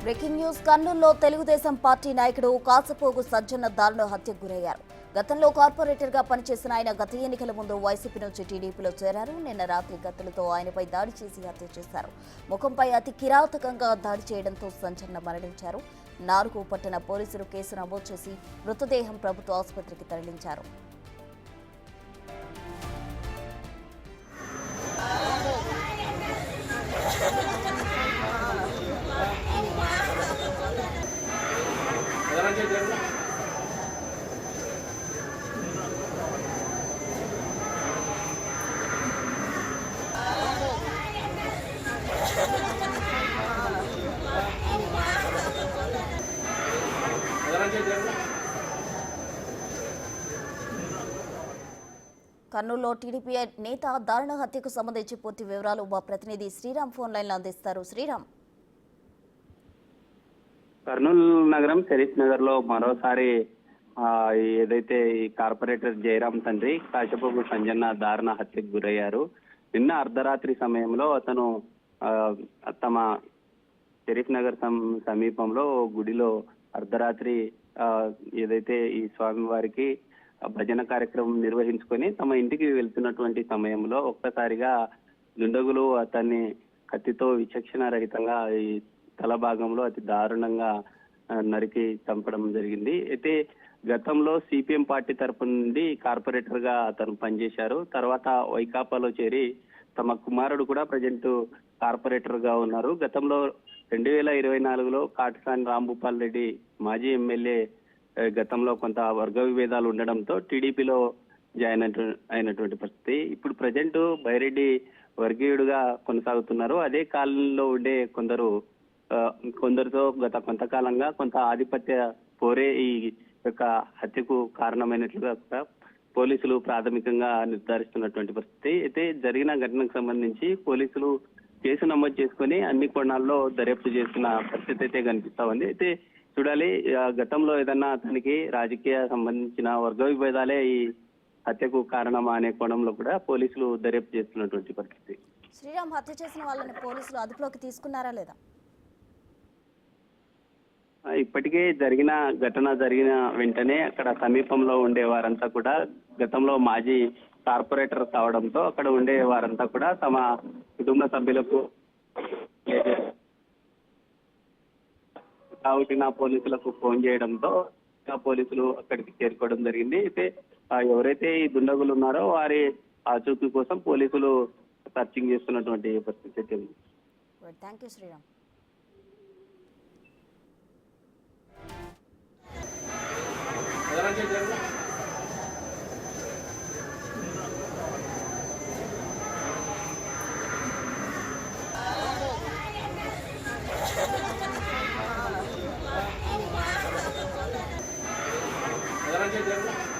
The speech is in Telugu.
Breaking news. కర్నూలులో తెలుగుదేశం పార్టీ నాయకుడు కాసపోగు సజ్జన్న దారుణ హత్యకు గురయ్యారు. గతంలో కార్పొరేటర్ గా పనిచేసిన ఆయన గత ఎన్నికల ముందు వైసీపీ నుంచి టీడీపీలో చేరారు. నిన్న రాత్రి కత్తులతో ఆయనపై దాడి చేసి హత్య చేశారు. ముఖంపై అతి కిరాతకంగా దాడి చేయడంతో సజ్జన్న మరణించారు. నాలుగు పట్టణ పోలీసులు కేసు నమోదు చేసి మృతదేహం ప్రభుత్వ ఆసుపత్రికి తరలించారు. కర్నూలులో టీడీపీ నేత దారుణ హత్యకు సంబంధించి పూర్తి వివరాలు మా ప్రతినిధి శ్రీరామ్ ఫోన్ లైన్ లో అందిస్తారు. శ్రీరామ్. కర్నూలు నగరం షరీఫ్ నగర్ లో మరోసారి ఏదైతే ఈ కార్పొరేటర్ జయరాం తండ్రి కాశపోగు సంజన్న దారుణ హత్యకు గురయ్యారు. నిన్న అర్ధరాత్రి సమయంలో అతను తమ షరీఫ్ నగర్ సమీపంలో గుడిలో అర్ధరాత్రి ఏదైతే ఈ స్వామివారికి భజన కార్యక్రమం నిర్వహించుకొని తమ ఇంటికి వెళ్తున్నటువంటి సమయంలో ఒక్కసారిగా దుండగులు అతన్ని కత్తితో విచక్షణ రహితంగా ఈ తల భాగంలో అతి దారుణంగా నరికి చంపడం జరిగింది. అయితే గతంలో సిపిఎం పార్టీ తరపు నుండి కార్పొరేటర్ గా అతను పనిచేశారు. తర్వాత వైకాపాలో చేరి తమ కుమారుడు కూడా ప్రజెంట్ కార్పొరేటర్ గా ఉన్నారు. గతంలో 2024లో కాటసాని రాంభూపాల్ రెడ్డి మాజీ ఎమ్మెల్యే గతంలో కొంత వర్గ విభేదాలు ఉండడంతో టీడీపీలో జాయిన్ అయినటువంటి పరిస్థితి. ఇప్పుడు ప్రజెంట్ బైరెడ్డి వర్గీయుడుగా కొనసాగుతున్నారు. అదే కాలంలో ఉండే కొందరితో గత కొంతకాలంగా కొంత ఆధిపత్య పోరే ఈ యొక్క హత్యకు కారణమైనట్లుగా కూడా పోలీసులు ప్రాథమికంగా నిర్ధారిస్తున్నటువంటి పరిస్థితి. అయితే జరిగిన ఘటనకు సంబంధించి పోలీసులు కేసు నమోదు చేసుకుని అన్ని కోణాల్లో దర్యాప్తు చేస్తున్న పరిస్థితి అయితే కనిపిస్తా ఉంది. అయితే చూడాలి, గతంలో ఏదన్నా అతనికి రాజకీయ సంబంధించిన వర్గ విభేదాలే ఈ హత్యకు కారణమా అనే కోణంలో కూడా పోలీసులు దర్యాప్తు చేస్తున్నటువంటి పరిస్థితి. శ్రీరామ్, హత్య చేసిన వాళ్ళని పోలీసులు అదుపులోకి తీసుకున్నారా లేదా? ఇప్పటికే ఘటన జరిగిన వెంటనే అక్కడ సమీపంలో ఉండే వారంతా కూడా గతంలో మాజీ కార్పొరేటర్ కావడంతో అక్కడ ఉండే వారంతా కూడా తమ కుటుంబ సభ్యులకు కావుటిన పోలీసులకు ఫోన్ చేయడంతో పోలీసులు అక్కడికి చేరుకోవడం జరిగింది. అయితే ఎవరైతే ఈ దుండగులు ఉన్నారో వారి ఆచూకీ కోసం పోలీసులు సర్చింగ్ చేస్తున్నటువంటి పరిస్థితి ఉంది. Thank you Sriram. Gracias.